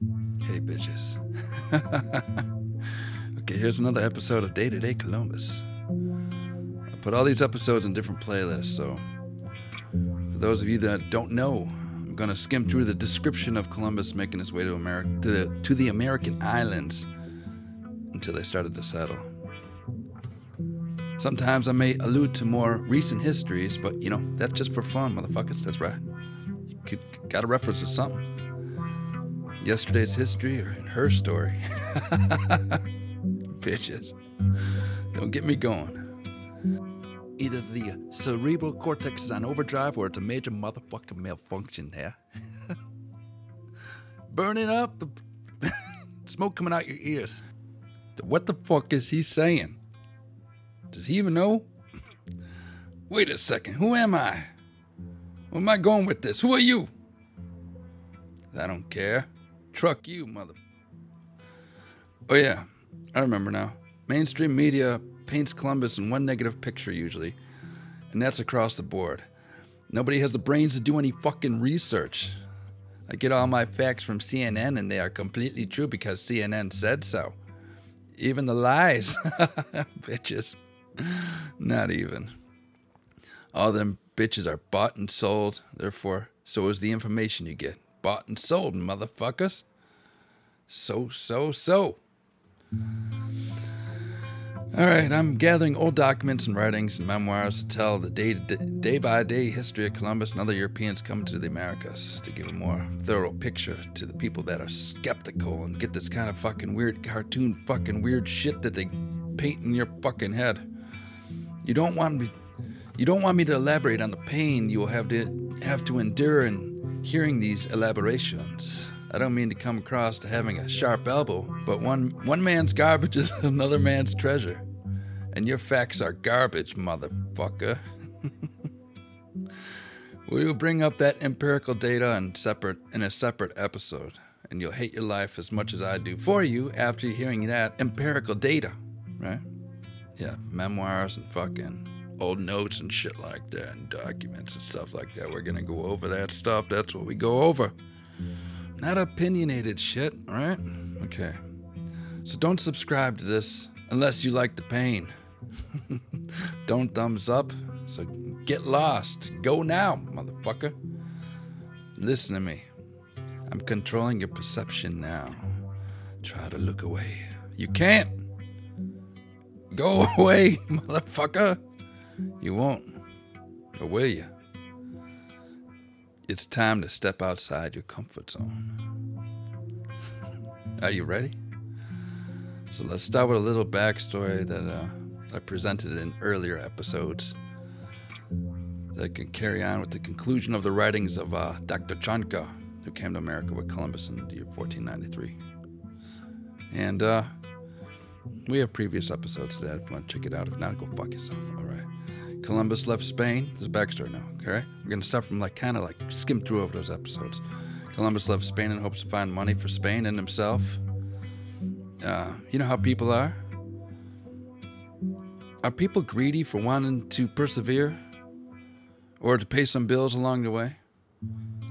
Hey, bitches. Okay, here's another episode of Day to Day Columbus. I put all these episodes in different playlists, so for those of you that don't know, I'm gonna skim through the description of Columbus making his way to the American islands until they started to settle. Sometimes I may allude to more recent histories, but that's just for fun, motherfuckers. That's right. You gotta reference to something. Yesterday's history or in her story. Bitches. Don't get me going. Either the cerebral cortex is on overdrive or it's a major motherfucking malfunction here. Burning up, smoke coming out your ears. What the fuck is he saying? Does he even know? Wait a second, who am I? Where am I going with this? Who are you? I don't care. Truck you, mother. Oh yeah, I remember now. Mainstream media paints Columbus in one negative picture usually, and that's across the board. Nobody has the brains to do any fucking research. I get all my facts from CNN and they are completely true because CNN said so. Even the lies. Bitches. Not even. All them bitches are bought and sold, therefore, so is the information you get. Bought and sold, motherfuckers. So. Alright, I'm gathering old documents and writings and memoirs to tell the day-by-day history of Columbus and other Europeans coming to the Americas to give a more thorough picture to the people that are skeptical and get this kind of fucking weird cartoon fucking weird shit that they paint in your fucking head. You don't want me to elaborate on the pain you will have to endure in hearing these elaborations. I don't mean to come across to having a sharp elbow, but one man's garbage is another man's treasure. And your facts are garbage, motherfucker. We will bring up that empirical data in a separate episode, and you'll hate your life as much as I do for you after hearing that empirical data, right? Yeah, memoirs and fucking old notes and shit like that, and documents and stuff like that. We're gonna go over that stuff. That's what we go over. Not opinionated shit, alright? Okay. So don't subscribe to this unless you like the pain. Don't thumbs up, so get lost. Go now, motherfucker. Listen to me. I'm controlling your perception now. Try to look away. You can't. Go away, motherfucker. You won't. Or will you? It's time to step outside your comfort zone. Are you ready? So let's start with a little backstory that I presented in earlier episodes that can carry on with the conclusion of the writings of Dr. Chanka, who came to America with Columbus in the year 1493. And we have previous episodes to that if you want to check it out. If not, go fuck yourself. All right. Columbus left Spain. There's a backstory now, okay? We're going to start from kind of skim through over those episodes. Columbus left Spain in hopes to find money for Spain and himself. You know how people are? Are people greedy for wanting to persevere? Or to pay some bills along the way?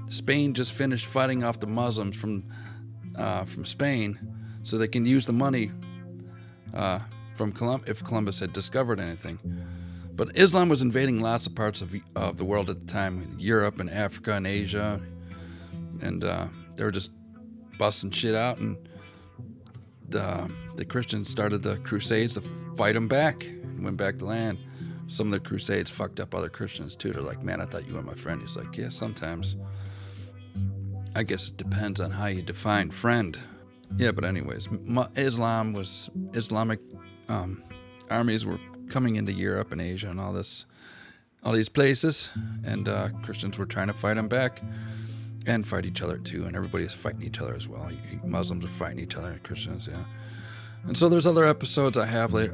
Spain just finished fighting off the Muslims from Spain so they can use the money from if Columbus had discovered anything. But Islam was invading lots of parts of the world at the time, Europe and Africa and Asia, and they were just busting shit out, and the Christians started the Crusades to fight them back and went back to land. Some of the Crusades fucked up other Christians too. They're like, man, I thought you were my friend. He's like, yeah, sometimes. I guess it depends on how you define friend. Yeah, but anyways, Islamic armies were coming into Europe and Asia and all these places, and Christians were trying to fight them back and fight each other too, and everybody's fighting each other as well. Muslims are fighting each other, and Christians, yeah. And so there's other episodes I have later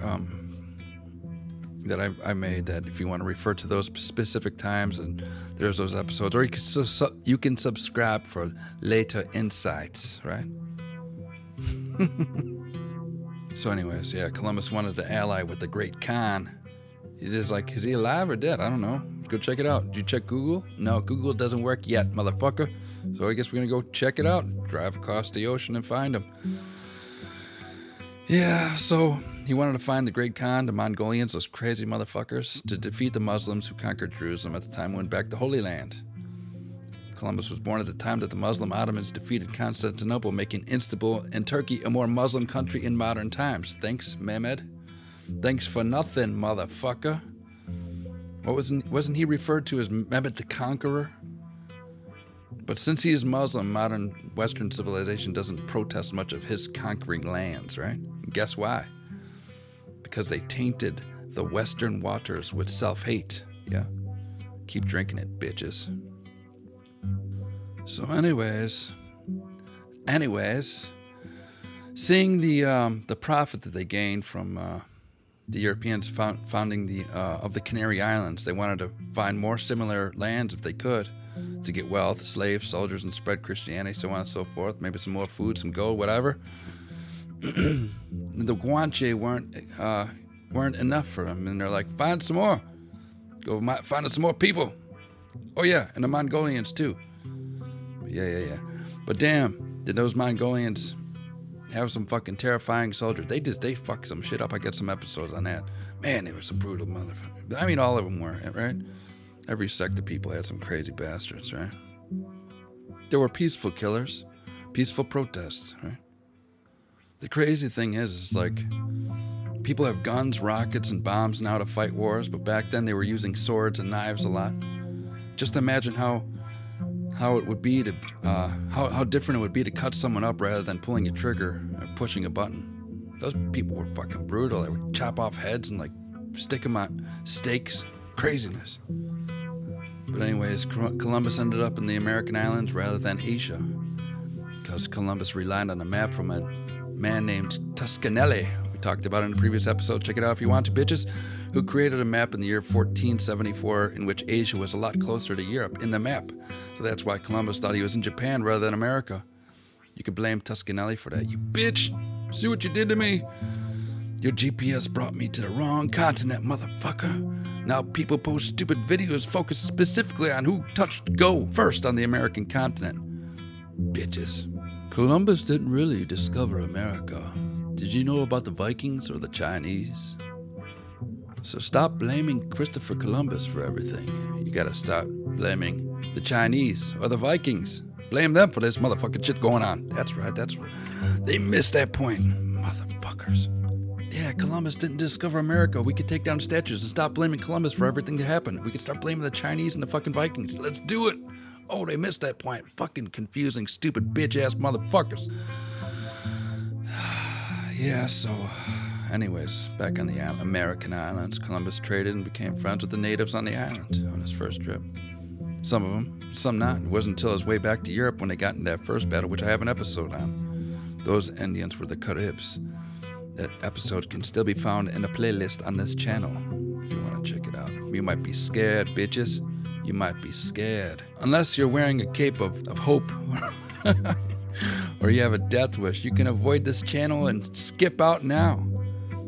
that I made that if you want to refer to those specific times, and there's those episodes, or you can subscribe for later insights, right? So anyways, yeah, Columbus wanted to ally with the Great Khan. He's just like, is he alive or dead? I don't know. Go check it out. Did you check Google? No, Google doesn't work yet, motherfucker. So I guess we're going to go check it out. Drive across the ocean and find him. Yeah, so he wanted to find the Great Khan, the Mongolians, those crazy motherfuckers, to defeat the Muslims who conquered Jerusalem at the time and went back to Holy Land. Columbus was born at the time that the Muslim Ottomans defeated Constantinople, making Istanbul and Turkey a more Muslim country in modern times. Thanks, Mehmed. Thanks for nothing, motherfucker. Wasn't he referred to as Mehmed the Conqueror? But since he is Muslim, modern Western civilization doesn't protest much of his conquering lands, right? And guess why? Because they tainted the Western waters with self-hate. Yeah. Keep drinking it, bitches. So anyways, seeing the profit that they gained from the Europeans founding of the Canary Islands, they wanted to find more similar lands if they could to get wealth, slaves, soldiers, and spread Christianity, so on and so forth. Maybe some more food, some gold, whatever. The Guanche weren't enough for them, and they're like, find some more. Go find us some more people. Oh yeah, and the Mongolians too. Yeah. But damn, did those Mongolians have some fucking terrifying soldiers? They fucked some shit up. I got some episodes on that. Man, they were some brutal motherfuckers. I mean, all of them were, right? Every sect of people had some crazy bastards, right? There were peaceful killers, peaceful protests, right? The crazy thing is like, people have guns, rockets, and bombs now to fight wars, but back then they were using swords and knives a lot. Just imagine how it would be to, how different it would be to cut someone up rather than pulling a trigger or pushing a button. Those people were fucking brutal. They would chop off heads and like stick them on stakes. Craziness. But anyways, Columbus ended up in the American islands rather than Asia, because Columbus relied on a map from a man named Toscanelli. We talked about it in a previous episode. Check it out if you want to, bitches. Who created a map in the year 1474 in which Asia was a lot closer to Europe in the map. So that's why Columbus thought he was in Japan rather than America. You could blame Toscanelli for that. You bitch! See what you did to me? Your GPS brought me to the wrong continent, motherfucker. Now people post stupid videos focused specifically on who touched go first on the American continent. Bitches. Columbus didn't really discover America. Did you know about the Vikings or the Chinese? So stop blaming Christopher Columbus for everything. You gotta start blaming the Chinese or the Vikings. Blame them for this motherfucking shit going on. That's right, they missed that point. Motherfuckers. Yeah, Columbus didn't discover America. We could take down statues and stop blaming Columbus for everything that happened. We could start blaming the Chinese and the fucking Vikings. Let's do it. Oh, they missed that point. Fucking confusing, stupid, bitch-ass motherfuckers. Yeah, so... Anyways, back on the American islands, Columbus traded and became friends with the natives on the island on his first trip. Some of them, some not. It wasn't until his way back to Europe when they got in that first battle, which I have an episode on. Those Indians were the Caribs. That episode can still be found in a playlist on this channel if you want to check it out. You might be scared, bitches. You might be scared. Unless you're wearing a cape of hope or you have a death wish, you can avoid this channel and skip out now.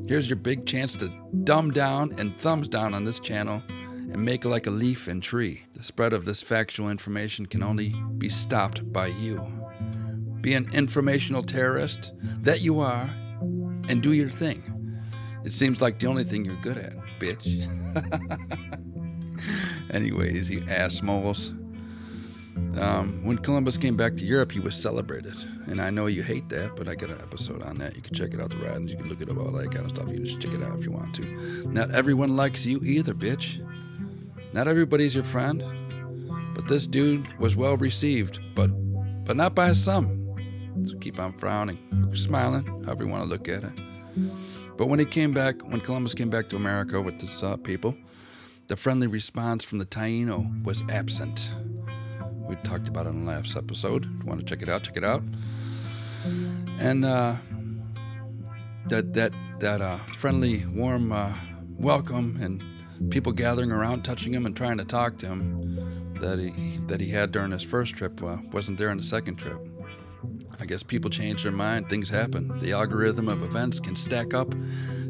Here's your big chance to dumb down and thumbs down on this channel and make like a leaf and tree. The spread of this factual information can only be stopped by you. Be an informational terrorist that you are and do your thing. It seems like the only thing you're good at, bitch. Anyways, you assmoles. When Columbus came back to Europe, he was celebrated. And I know you hate that, but I got an episode on that. You can check it out, the writings. You can look it up, all that kind of stuff. You can just check it out if you want to. Not everyone likes you either, bitch. Not everybody's your friend. But this dude was well received, but not by some. So keep on frowning, smiling, however you want to look at it. But when Columbus came back to America with his people, the friendly response from the Taino was absent. We talked about it in the last episode. If you want to check it out. And that friendly, warm welcome and people gathering around, touching him and trying to talk to him that he had during his first trip wasn't there in the second trip. I guess people change their mind, things happen. The algorithm of events can stack up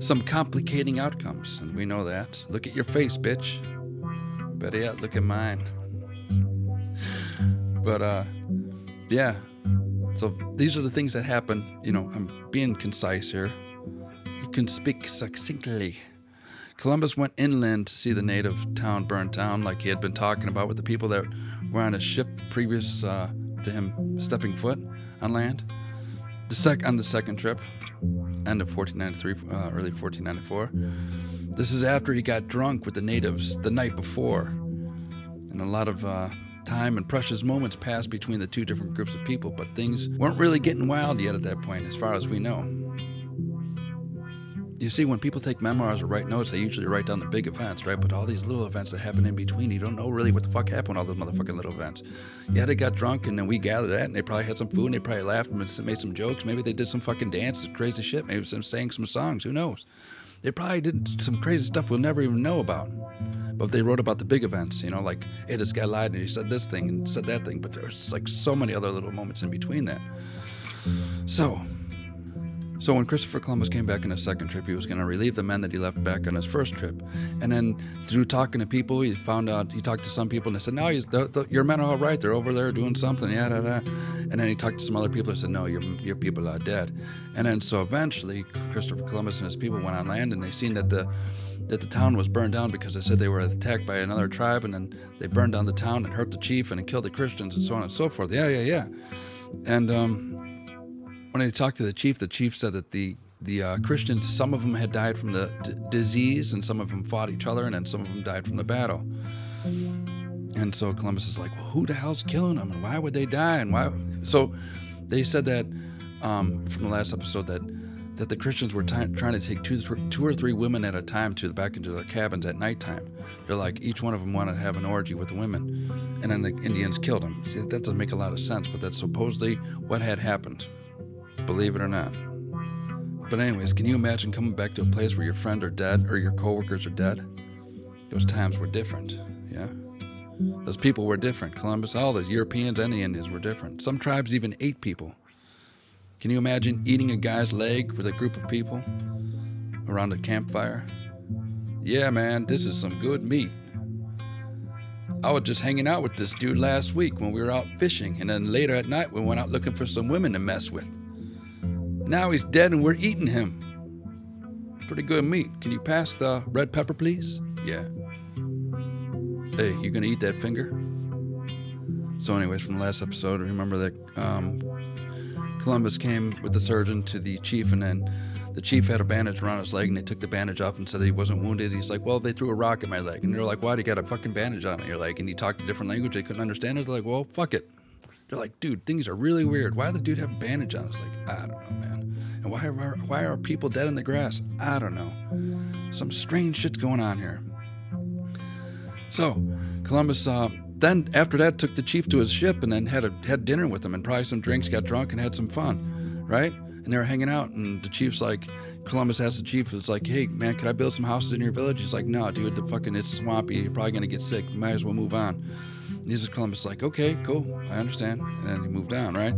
some complicating outcomes, and we know that. Look at your face, bitch. Better yet, look at mine. But, yeah. So these are the things that happen. You know, I'm being concise here. You can speak succinctly. Columbus went inland to see the native town burn down, like he had been talking about with the people that were on a ship previous to him stepping foot on land. On the second trip, end of 1493, early 1494. This is after he got drunk with the natives the night before. And a lot of time and precious moments passed between the two different groups of people, but things weren't really getting wild yet at that point, as far as we know. You see, when people take memoirs or write notes, they usually write down the big events, right? But all these little events that happen in between, you don't know really what the fuck happened with all those motherfucking little events. Yeah, they got drunk, and then we gathered at, and they probably had some food, and they probably laughed and made some jokes. Maybe they did some fucking dances, crazy shit. Maybe some sang some songs. Who knows? They probably did some crazy stuff we'll never even know about. But they wrote about the big events, you know, like, hey, this guy lied, and he said this thing and said that thing. But there's like so many other little moments in between that. So when Christopher Columbus came back on his second trip, he was going to relieve the men that he left back on his first trip. And then through talking to people, he found out, he talked to some people, and they said, no, your men are all right. They're over there doing something, yeah, da, da. And then he talked to some other people and said, no, your people are dead. And then so eventually, Christopher Columbus and his people went on land, and they seen that the town was burned down because they said they were attacked by another tribe, and then they burned down the town and hurt the chief and killed the Christians and so on and so forth. Yeah. And when I talked to the chief said that the Christians, some of them had died from the disease, and some of them fought each other, and then some of them died from the battle. And so Columbus is like, well, who the hell's killing them, and why would they die, and why? So they said that from the last episode that the Christians were trying to take two or three women at a time back into their cabins at nighttime. They're like, each one of them wanted to have an orgy with the women, and then the Indians killed them. See, that doesn't make a lot of sense, but that's supposedly what had happened. Believe it or not. But anyways, can you imagine coming back to a place where your friend are dead or your coworkers are dead? Those times were different, yeah? Those people were different. Columbus, all the Europeans and the Indians were different. Some tribes even ate people. Can you imagine eating a guy's leg with a group of people around a campfire? Yeah, man, this is some good meat. I was just hanging out with this dude last week when we were out fishing, and then later at night we went out looking for some women to mess with. Now he's dead and we're eating him. Pretty good meat. Can you pass the red pepper, please? Yeah. Hey, you gonna eat that finger? So anyways, from the last episode, remember that Columbus came with the surgeon to the chief, and then the chief had a bandage around his leg, and they took the bandage off and said that he wasn't wounded. He's like, well, they threw a rock at my leg. And they're like, why do you got a fucking bandage on your leg? And he talked a different language. They couldn't understand it. They're like, well, fuck it. They're like, dude, things are really weird. Why did the dude have a bandage on? I was like, I don't know, man. And why are people dead in the grass? I don't know. Some strange shit's going on here. So Columbus, then after that, took the chief to his ship and then had dinner with him and probably some drinks, got drunk and had some fun, right? And they were hanging out, and the chief's like, Columbus asked the chief, it's like, hey, man, could I build some houses in your village? He's like, no, dude, it's swampy. You're probably going to get sick. You might as well move on. And he's Columbus like, okay, cool, I understand. And then he moved on, right?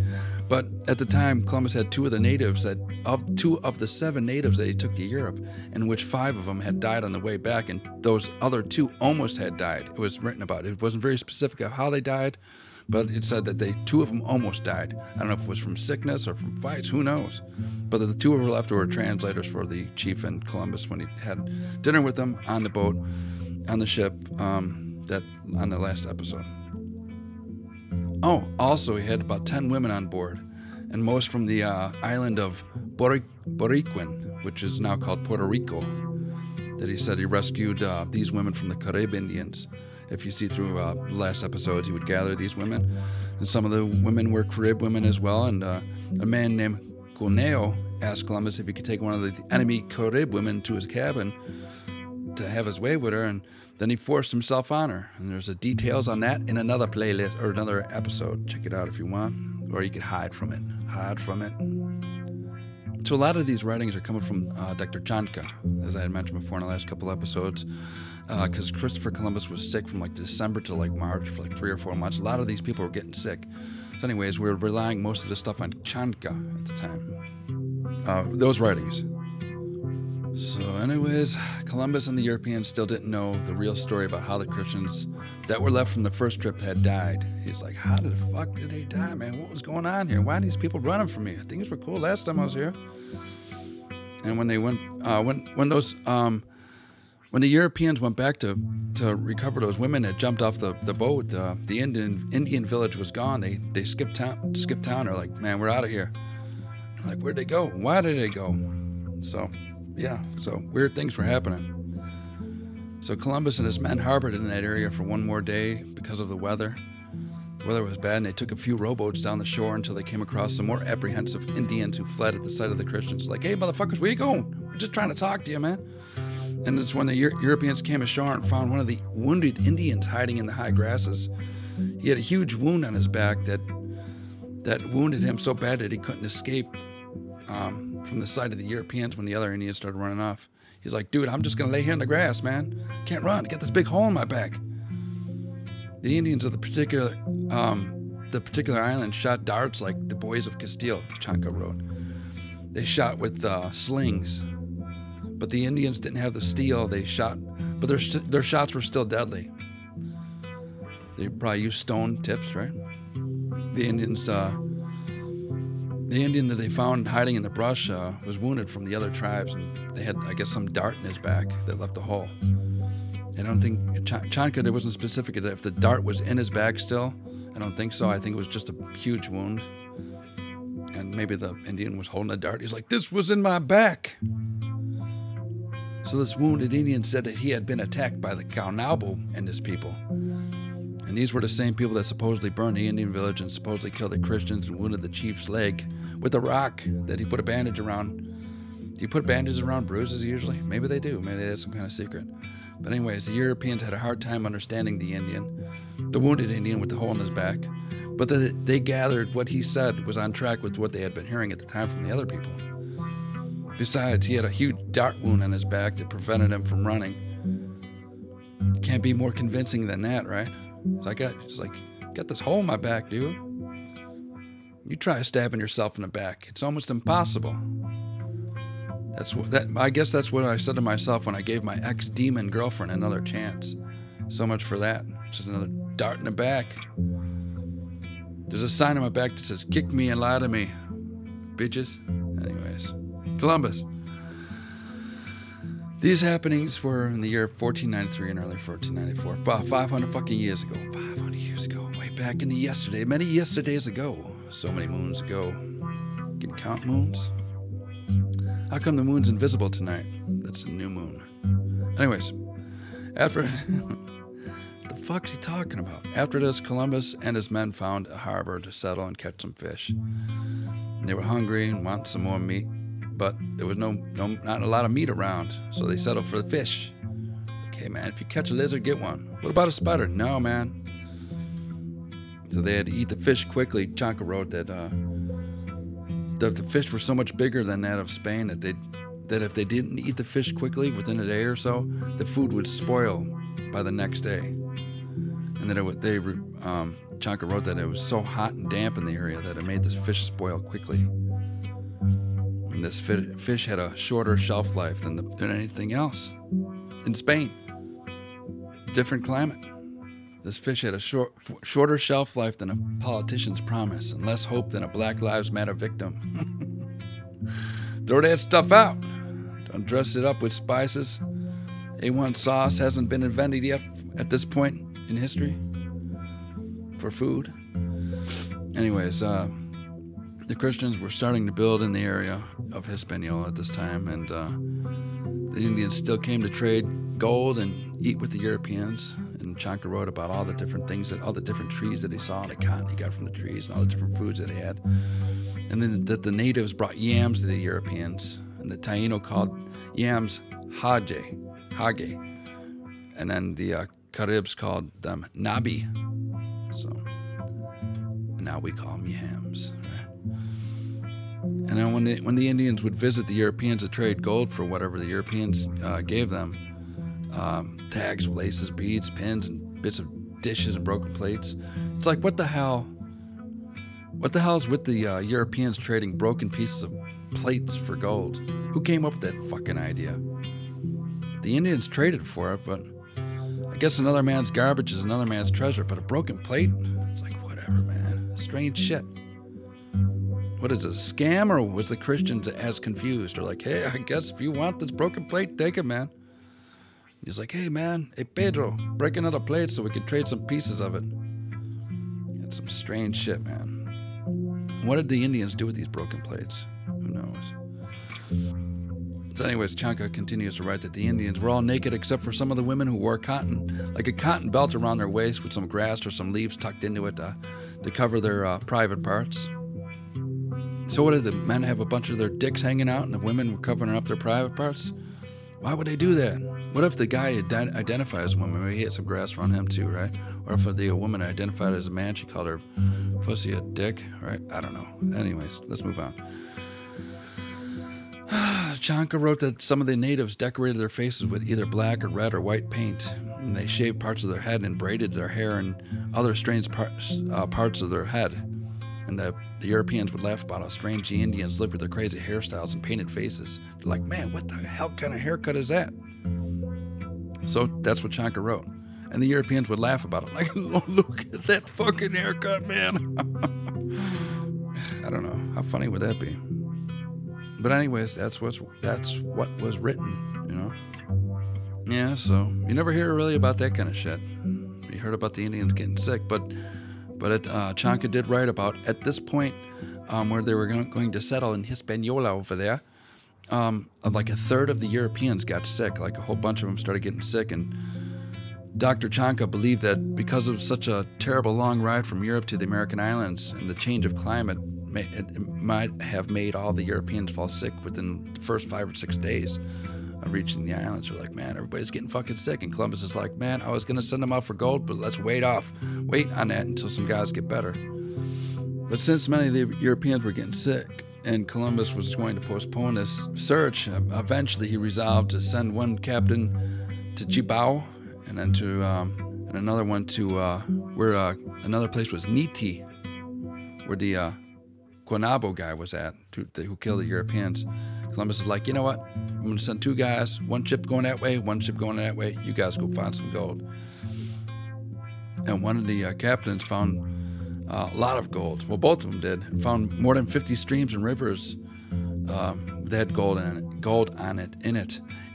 But at the time, Columbus had two of the 7 natives that he took to Europe, in which 5 of them had died on the way back, and those other 2 almost had died. It was written about. It wasn't very specific of how they died, but it said that 2 of them almost died. I don't know if it was from sickness or from fights, who knows? But the 2 who were left were translators for the chief and Columbus when he had dinner with them on the boat, on the ship, on the last episode. Oh, also he had about 10 women on board, and most from the island of Boriquin, which is now called Puerto Rico, that he said he rescued these women from the Carib Indians. If you see through the last episodes, he would gather these women, and some of the women were Carib women as well, and a man named Cuneo asked Columbus if he could take one of the enemy Carib women to his cabin to have his way with her, and then he forced himself on her. And there's details on that in another playlist or another episode. Check it out if you want, or you could hide from it. So a lot of these writings are coming from Dr. Chanka, as I had mentioned before in the last couple episodes, because Christopher Columbus was sick from like December to like March for like 3 or 4 months. A lot of these people were getting sick. So anyways, we were relying most of the stuff on Chanka at the time. Those writings. So anyways, Columbus and the Europeans still didn't know the real story about how the Christians that were left from the first trip had died. He's like, how the fuck did they die, man? What was going on here? Why are these people running from me? Things were cool last time I was here. And when they went, when the Europeans went back to recover those women that jumped off the boat, the Indian village was gone. They skipped town. They're like, man, we're out of here. Like, where'd they go? Why did they go? So, yeah, so weird things were happening. So Columbus and his men harbored in that area for one more day because of the weather. The weather was bad, and they took a few rowboats down the shore until they came across some more apprehensive Indians who fled at the sight of the Christians. Like, hey, motherfuckers, where you going? We're just trying to talk to you, man. And it's when the Europeans came ashore and found one of the wounded Indians hiding in the high grasses. He had a huge wound on his back that wounded him so bad that he couldn't escape from the sight of the Europeans when the other Indians started running off. He's like, dude, I'm just going to lay here in the grass, man. Can't run. Get this big hole in my back. The Indians of the particular island shot darts like the boys of Castile, Chanka wrote. They shot with slings. But the Indians didn't have the steel. They shot, but their shots were still deadly. They probably used stone tips, right? The Indian that they found hiding in the brush was wounded from the other tribes, and they had, I guess, some dart in his back that left a hole. I don't think Chanka, there wasn't specific if the dart was in his back still. I don't think so. I think it was just a huge wound, and maybe the Indian was holding a dart. He's like, this was in my back. So this wounded Indian said that he had been attacked by the Kaunabo and his people. And these were the same people that supposedly burned the Indian village and supposedly killed the Christians and wounded the chief's leg with a rock that he put a bandage around. Do you put bandages around bruises usually? Maybe they do. Maybe that's some kind of secret. But anyways, the Europeans had a hard time understanding the wounded Indian with the hole in his back. But they gathered what he said was on track with what they had been hearing at the time from the other people. Besides, he had a huge dart wound on his back that prevented him from running. Can't be more convincing than that, right? Got this hole in my back, dude. You try stabbing yourself in the back. It's almost impossible. I guess that's what I said to myself when I gave my ex-demon girlfriend another chance. So much for that. Just another dart in the back. There's a sign on my back that says, kick me and lie to me, bitches. Anyways, Columbus. These happenings were in the year 1493 and early 1494. About 500 fucking years ago. 500 years ago. Way back in the yesterday. Many yesterdays ago. So many moons ago. Can you count moons? How come the moon's invisible tonight? That's a new moon. Anyways, after... the fuck's he talking about? After this, Columbus and his men found a harbor to settle and catch some fish. And they were hungry and wanted some more meat. But there was not a lot of meat around, so they settled for the fish. Okay, man, if you catch a lizard, get one. What about a spider? No, man. So they had to eat the fish quickly. Chanka wrote that the fish were so much bigger than that of Spain that if they didn't eat the fish quickly within a day or so, the food would spoil by the next day. And then Chanka wrote that it was so hot and damp in the area that it made this fish spoil quickly. And this fish had a shorter shelf life than anything else. In Spain, different climate. This fish had a shorter shelf life than a politician's promise and less hope than a Black Lives Matter victim. Throw that stuff out. Don't dress it up with spices. A1 sauce hasn't been invented yet at this point in history for food. Anyways, the Christians were starting to build in the area of Hispaniola at this time, and the Indians still came to trade gold and eat with the Europeans. And Chanka wrote about all the different things, all the different trees that he saw, and the cotton he got from the trees, and all the different foods that he had. And then that the natives brought yams to the Europeans, and the Taino called yams hage, and then the Caribs called them nabi. So now we call them yams. And then when the Indians would visit the Europeans to trade gold for whatever the Europeans gave them, tags, laces, beads, pins, and bits of dishes and broken plates. It's like, what the hell? What the hell is with the Europeans trading broken pieces of plates for gold? Who came up with that fucking idea? The Indians traded for it, but I guess another man's garbage is another man's treasure. But a broken plate? It's like, whatever, man. Strange shit. What is it, a scam, or was the Christians as confused? Or like, hey, I guess if you want this broken plate, take it, man. He's like, hey, man, hey, Pedro, break another plate so we can trade some pieces of it. It's some strange shit, man. What did the Indians do with these broken plates? Who knows? So anyways, Chanka continues to write that the Indians were all naked except for some of the women who wore cotton, like a cotton belt around their waist with some grass or some leaves tucked into it to cover their private parts. So what did the men have a bunch of their dicks hanging out and the women were covering up their private parts? Why would they do that? What if the guy identified as a woman? Maybe he had some grass around him too, right? Or if the woman identified as a man, she called her pussy a dick, right? I don't know. Anyways, let's move on. Chanka wrote that some of the natives decorated their faces with either black or red or white paint, and they shaved parts of their head and braided their hair and other strange parts of their head. And the Europeans would laugh about how strange the Indians lived with their crazy hairstyles and painted faces. They're like, man, what the hell kind of haircut is that? So that's what Chanka wrote. And the Europeans would laugh about it. Like, oh, look at that fucking haircut, man. I don't know. How funny would that be? But anyways, that's what was written, you know? Yeah, so you never hear really about that kind of shit. You heard about the Indians getting sick, but Chanka did write about, at this point, where they were going to settle in Hispaniola over there, like a third of the Europeans got sick. Like a whole bunch of them started getting sick, and Dr. Chanka believed that because of such a terrible long ride from Europe to the American islands and the change of climate, it might have made all the Europeans fall sick within the first 5 or 6 days of reaching the islands. They're like, man, everybody's getting fucking sick. And Columbus is like, man, I was going to send them out for gold, but let's wait on that until some guys get better. But since many of the Europeans were getting sick and Columbus was going to postpone this search, eventually he resolved to send one captain to Cibao and then to and another one to where another place was Niti, where the Guanabo guy was at, who killed the Europeans. Columbus is like, you know what? I'm going to send 2 guys, one ship going that way, one ship going that way. You guys go find some gold. And one of the captains found a lot of gold. Well, both of them did. And found more than 50 streams and rivers that had gold on it.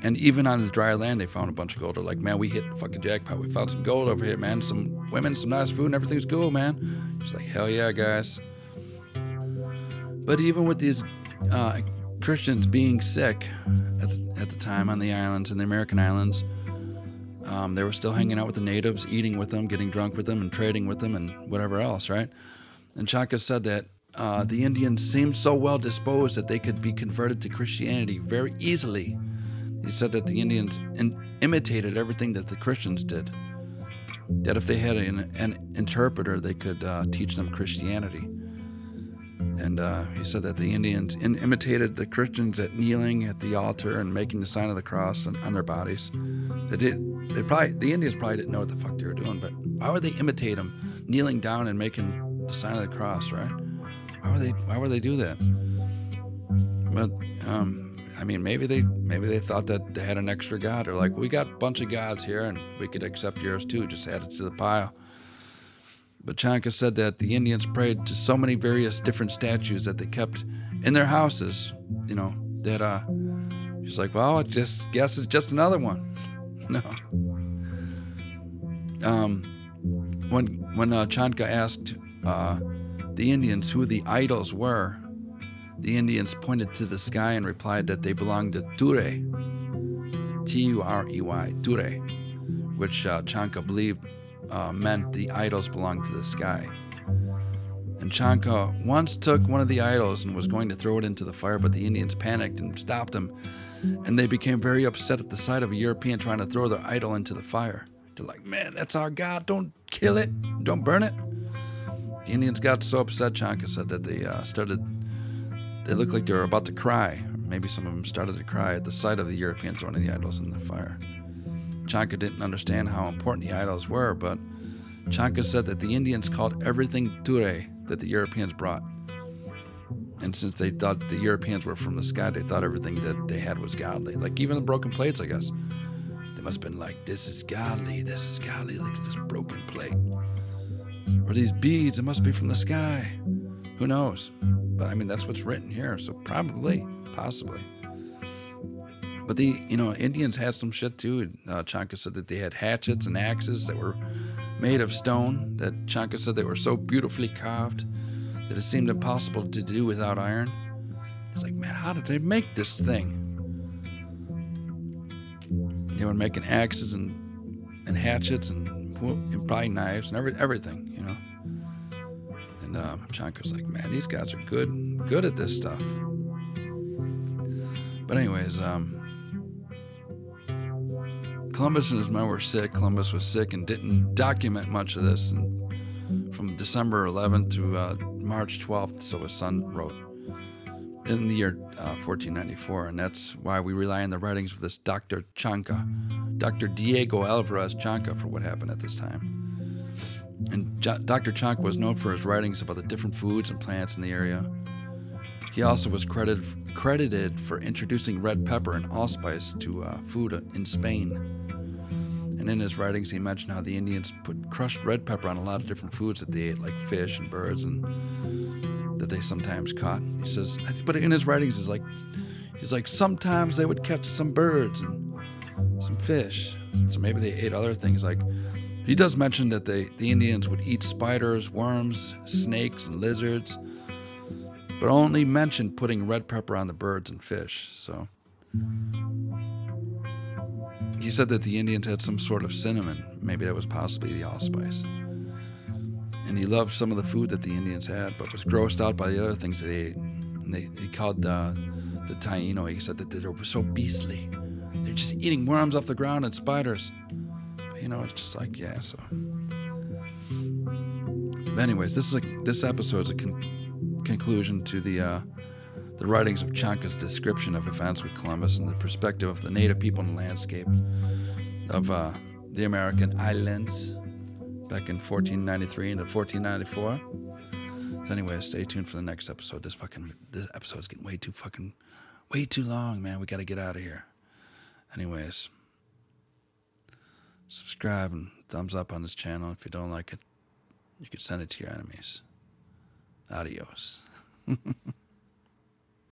And even on the dry land, they found a bunch of gold. They're like, man, we hit fucking jackpot. We found some gold over here, man. Some women, some nice food, and everything's cool, man. It's like, hell yeah, guys. But even with these Christians being sick at the time on the islands, in the American islands, they were still hanging out with the natives, eating with them, getting drunk with them, and trading with them, and whatever else, right? And Chanka said that the Indians seemed so well disposed that they could be converted to Christianity very easily. He said that the Indians imitated everything that the Christians did. That if they had an interpreter, they could teach them Christianity. And he said that the Indians imitated the Christians at kneeling at the altar and making the sign of the cross on their bodies. The Indians probably didn't know what the fuck they were doing, but why would they imitate them, kneeling down and making the sign of the cross, right? Why would they do that? But I mean, maybe they thought that they had an extra god. They're like, we got a bunch of gods here, and we could accept yours too. Just add it to the pile. But Chanka said that the Indians prayed to so many various different statues that they kept in their houses, you know, that she's like, well, I just guess it's just another one. No. When Chanka asked the Indians who the idols were, the Indians pointed to the sky and replied that they belonged to Ture, Turey, Ture, which Chanka believed meant the idols belonged to the sky. And Chanka once took one of the idols and was going to throw it into the fire, but the Indians panicked and stopped him, and they became very upset at the sight of a European trying to throw their idol into the fire. They're like, man, that's our god, don't kill it, don't burn it. The Indians got so upset, Chanka said, that they looked like they were about to cry. Maybe some of them started to cry at the sight of the European throwing the idols in the fire. Chanka didn't understand how important the idols were, but Chanka said that the Indians called everything Ture that the Europeans brought. And since they thought the Europeans were from the sky, they thought everything that they had was godly. Like even the broken plates, I guess. must have been like, this is godly, look at this broken plate. Or these beads, it must be from the sky. Who knows? But I mean, that's what's written here, so probably, possibly. But the, Indians had some shit too. Chanka said that they had hatchets and axes that were made of stone, that Chanka said they were so beautifully carved that it seemed impossible to do without iron. It's like, man, how did they make this thing? They were making axes and hatchets and probably knives and everything, And Chanka's like, man, these guys are good at this stuff. But anyways, Columbus and his men were sick. Columbus was sick and didn't document much of this. And from December 11th to March 12th, so his son wrote in the year 1494, and that's why we rely on the writings of this Dr. Chanka, Dr. Diego Alvarez Chanka, for what happened at this time. And Dr. Chanka was known for his writings about the different foods and plants in the area. He also was credited for introducing red pepper and allspice to food in Spain. And in his writings, he mentioned how the Indians put crushed red pepper on a lot of different foods that they ate, like fish and birds, and that they sometimes caught. He says, but in his writings, he's like sometimes they would catch some birds and some fish. So maybe they ate other things. Like he does mention that the Indians would eat spiders, worms, snakes, and lizards, but only mentioned putting red pepper on the birds and fish. So he said that the Indians had some sort of cinnamon. Maybe that was possibly the allspice. And he loved some of the food that the Indians had, but was grossed out by the other things that they ate. And he called the Taino. He said that they were so beastly. They're just eating worms off the ground and spiders. But, it's just like, yeah, so. But anyways, this episode is a conclusion to the writings of Chanka's description of events with Columbus and the perspective of the native people in the landscape of the American islands back in 1493 into 1494. So anyway, stay tuned for the next episode. This episode's getting way too long, man. We got to get out of here. Anyways, subscribe and thumbs up on this channel. If you don't like it, you can send it to your enemies. Adios.